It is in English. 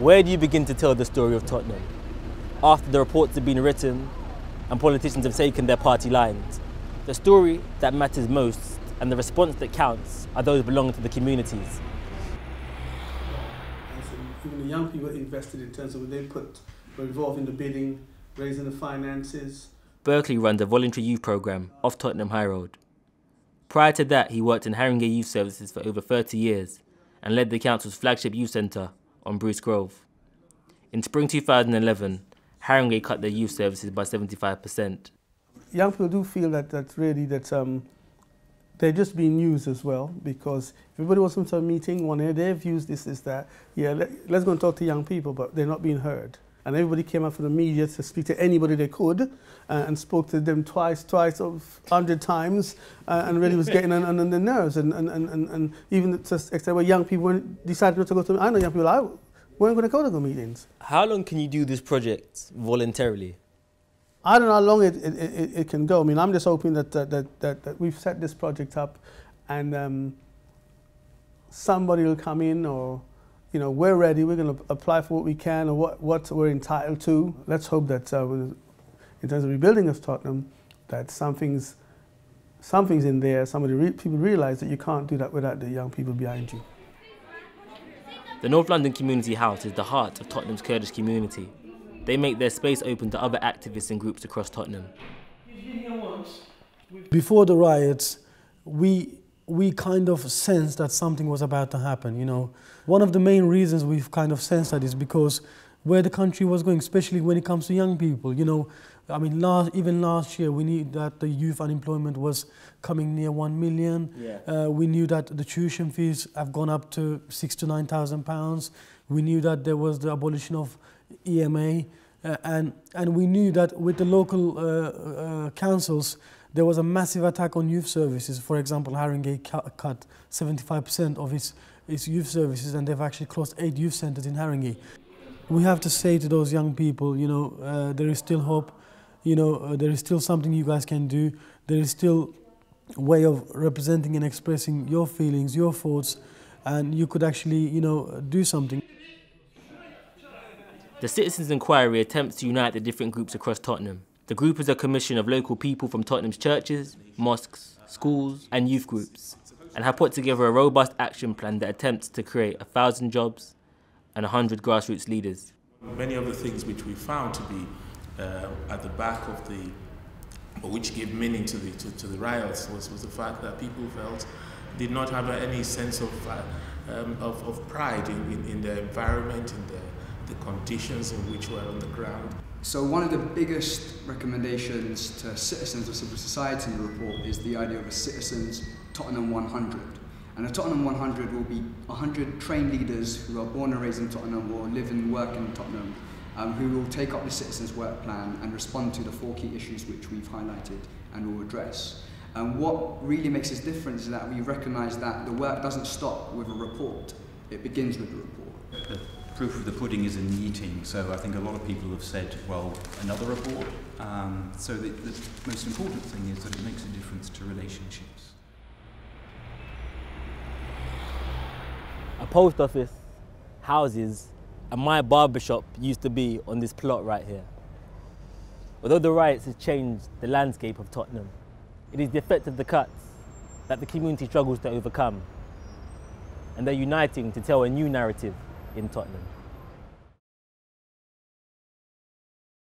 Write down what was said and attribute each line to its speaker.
Speaker 1: Where do you begin to tell the story of Tottenham? After the reports have been written and politicians have taken their party lines, the story that matters most and the response that counts are those belonging to the communities.
Speaker 2: Even the young people invested in terms of when they were involved in the bidding, raising the finances.
Speaker 1: Berkeley runs a voluntary youth programme off Tottenham High Road. Prior to that, he worked in Haringey Youth Services for over 30 years and led the council's flagship youth centre on Bruce Grove. In spring 2011, Haringey cut their youth services by 75%.
Speaker 2: Young people do feel that they're just being used as well, because everybody wants them to a meeting, one day their views, this, that. Yeah, let's go and talk to young people, but they're not being heard. And everybody came out from the media to speak to anybody they could, and spoke to them twice, 100 times, and really was getting on their nerves. And even to extent where young people decided not to go to, I know young people, weren't going to go to the meetings.
Speaker 1: How long can you do this project voluntarily?
Speaker 2: I don't know how long it can go. I mean, I'm just hoping that we've set this project up and somebody will come in, or, you know, we're ready, we're going to apply for what we can or what we're entitled to. Let's hope that in terms of rebuilding of Tottenham, that something's in there, people realise that you can't do that without the young people behind you.
Speaker 1: The North London Community House is the heart of Tottenham's Kurdish community. They make their space open to other activists and groups across Tottenham.
Speaker 3: Before the riots, we kind of sensed that something was about to happen, you know. One of the main reasons we've kind of sensed that is because where the country was going, especially when it comes to young people, you know. I mean, even last year, we knew that the youth unemployment was coming near 1 million. Yeah. We knew that the tuition fees have gone up to £6,000 to £9,000. We knew that there was the abolition of EMA, and we knew that with the local councils, there was a massive attack on youth services. For example, Haringey cut 75% of its youth services, and they've actually closed 8 youth centres in Haringey. We have to say to those young people, you know, there is still hope, you know, there is still something you guys can do, there is still a way of representing and expressing your feelings, your thoughts, and you could actually, you know, do something.
Speaker 1: The Citizens' Inquiry attempts to unite the different groups across Tottenham. The group is a commission of local people from Tottenham's churches, mosques, schools and youth groups, and have put together a robust action plan that attempts to create 1,000 jobs and 100 grassroots leaders.
Speaker 4: Many of the things which we found to be at the back of or which gave meaning to the riots was the fact that people did not have any sense of pride in their environment, in the conditions in which we're on the ground.
Speaker 5: So one of the biggest recommendations to citizens of civil society in the report is the idea of a Citizens Tottenham 100. And the Tottenham 100 will be 100 trained leaders who are born and raised in Tottenham or live and work in Tottenham, who will take up the Citizens Work Plan and respond to the 4 key issues which we've highlighted and will address. And what really makes us different is that we recognise that the work doesn't stop with a report, it begins with the report.
Speaker 6: The proof of the pudding is in the eating, so I think a lot of people have said, well, another report. So the most important thing is that it makes a difference to relationships.
Speaker 1: A post office, houses, and my barbershop used to be on this plot right here. Although the riots have changed the landscape of Tottenham, it is the effect of the cuts that the community struggles to overcome, and they're uniting to tell a new narrative in Tottenham.